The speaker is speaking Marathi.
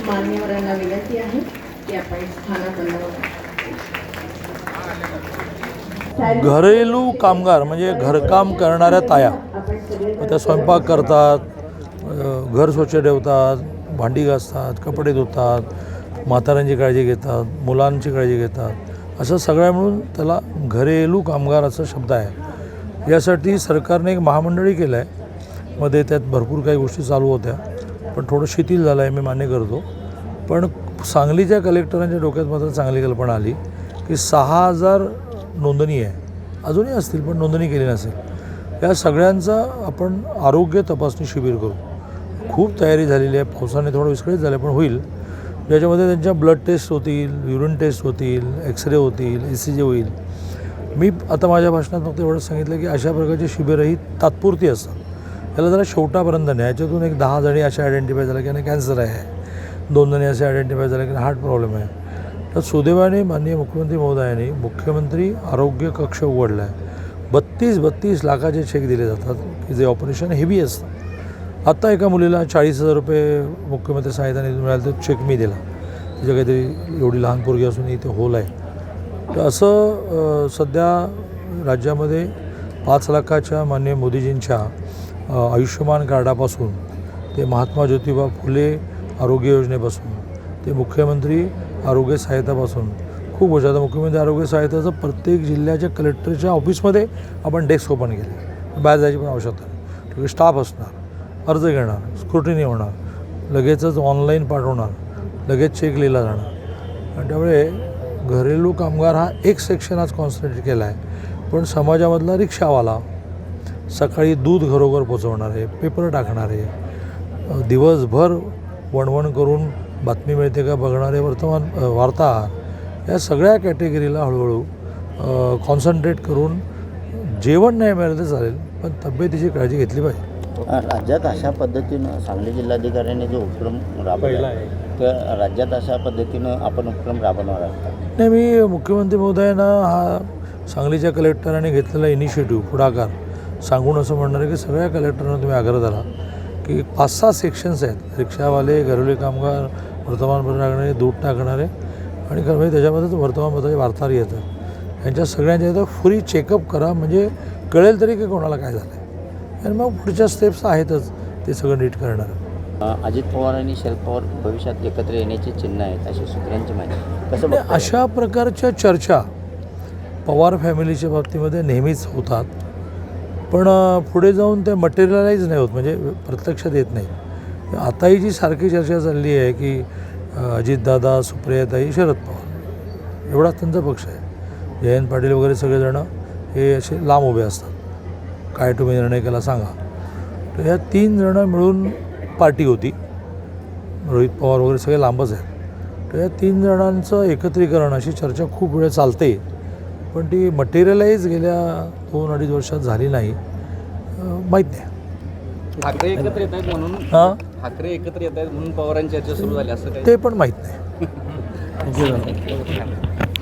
मान्यवरांना विनंती आहे की आपण स्थानापन्न घरेलू कामगार म्हणजे घरकाम करणाऱ्या ताया, त्या स्वयंपाक करतात, घर स्वच्छ ठेवतात, भांडी घासतात, कपडे धुतात, म्हाताऱ्यांची काळजी घेतात, मुलांची काळजी घेतात, असं सगळ्या मिळून त्याला घरेलू कामगार असा शब्द आहे. यासाठी सरकारने एक महामंडळी केलं आहे. मध्ये त्यात भरपूर काही गोष्टी चालू होत्या, पण थोडं शिथिल झालं आहे, मी मान्य करतो. पण सांगलीच्या कलेक्टरांच्या डोक्यात मात्र चांगली कल्पना आली की 6,000 नोंदणी आहे, अजूनही असतील पण नोंदणी केली नसेल, या सगळ्यांचा आपण आरोग्य तपासणी शिबिर करू. खूप तयारी झालेली आहे, पावसाने थोडं विस्कळीत झालं पण होईल, ज्याच्यामध्ये त्यांच्या ब्लड टेस्ट होतील, युरिन टेस्ट होतील, एक्सरे होतील, ECG होईल. मी आता माझ्या भाषणात फक्त एवढंच सांगितलं की अशा प्रकारची शिबिरं ही तात्पुरती असतात. याला जरा शेवटापर्यंत नाही. याच्यातून एक 10 जणी अशा आयडेंटिफाय झाल्या की यांना कॅन्सर आहे, 2 जणी असे आयडेंटिफाय झाल्या की हार्ट प्रॉब्लेम आहे. तर सुदैवाने माननीय मुख्यमंत्री महोदयांनी मुख्यमंत्री आरोग्य कक्ष उघडला आहे. 32 लाखाचे चेक दिले जातात की जे ऑपरेशन हेवी असतं. आत्ता एका मुलीला 40,000 रुपये मुख्यमंत्री सहायता निधी मिळाला, तो चेक मी दिला. तिच्या काहीतरी एवढी लहान पोरगी असून इथे होल आहे. तर असं सध्या राज्यामध्ये 5 लाखाच्या माननीय मोदीजींच्या आयुष्यमान कार्डापासून ते महात्मा ज्योतिबा फुले आरोग्य योजनेपासून ते मुख्यमंत्री आरोग्य सहायतापासून खूप गोष्टी. आता मुख्यमंत्री आरोग्य सहायताचं प्रत्येक जिल्ह्याच्या कलेक्टरच्या ऑफिसमध्ये आपण डेस्क ओपन केले. बाहेर जायची पण आवश्यकता नाही. तिकडे स्टाफ असणार, अर्ज घेणार, स्क्रुटिनी होणार, लगेचच ऑनलाईन पाठवणार, लगेच चेक लिहिला जाणार. आणि त्यामुळे घरेलू कामगार हा एक सेक्शन आज कॉन्सन्ट्रेट केला आहे. पण समाजामधला रिक्षावाला, सकाळी दूध घरोघर पोचवणारे, पेपर टाकणारे, दिवसभर वणवण करून बातमी मिळते का बघणारे वार्ताहर, या सगळ्या कॅटेगरीला हळूहळू कॉन्सन्ट्रेट करून जेवण नाही मिळालं तर चालेल, पण तब्येतीची काळजी घेतली पाहिजे. राज्यात अशा पद्धतीनं सांगली जिल्हाधिकाऱ्यांनी जो उपक्रम राबवला आहे, त्या राज्यात अशा पद्धतीनं आपण उपक्रम राबवणार आहात? नाही, मी मुख्यमंत्री महोदयांना हा सांगलीच्या कलेक्टरांनी घेतलेला इनिशिएटिव्ह, पुढाकार सांगून असं म्हणणार आहे की सगळ्या कलेक्टरांना तुम्ही आग्रह धरा की 5-6 सेक्शन्स आहेत, रिक्षावाले, घरेलू कामगार, वर्तमानपत्र टाकणारे, दूध टाकणारे आणि खरं म्हणजे त्याच्यामध्येच वर्तमानपत्राचे वार्ताहर येतात. यांच्या सगळ्यांच्या इथं फ्री चेकअप करा, म्हणजे कळेल तरी की कोणाला काय झालं आहे. आणि मग पुढच्या स्टेप्स आहेतच, ते सगळं नीट करणार. अजित पवार आणि शरद पवार भविष्यात एकत्र येण्याची चिन्ह आहेत अशी सूत्रांची माहिती. कसं बघताय? अशा प्रकारच्या चर्चा पवार फॅमिलीच्या बाबतीमध्ये नेहमीच होतात, पण पुढे जाऊन ते मटेरियलाइज नाही होत, म्हणजे प्रत्यक्षात येत नाही. आताही जी सारखी चर्चा चालली आहे की अजितदादा, सुप्रियाताई, शरद पवार एवढाच त्यांचा पक्ष आहे. जयंत पाटील वगैरे सगळेजणं हे असे लांब उभे असतात, काय तुम्ही निर्णय केला सांगा. तर ह्या 3 जणं मिळून पार्टी होती. रोहित पवार वगैरे सगळे लांबच आहेत. तर या 3 जणांचं एकत्रीकरण अशी चर्चा खूप वेळ चालते, पण ती मटेरियलाइज गेल्या 2-2.5 वर्षात झाली नाही. माहीत नाही. ठाकरे एकत्र येत आहेत म्हणून ठाकरे एकत्र येत आहेत म्हणून पवारांची चर्चा सुरू झाली असं काही ते पण माहीत नाही.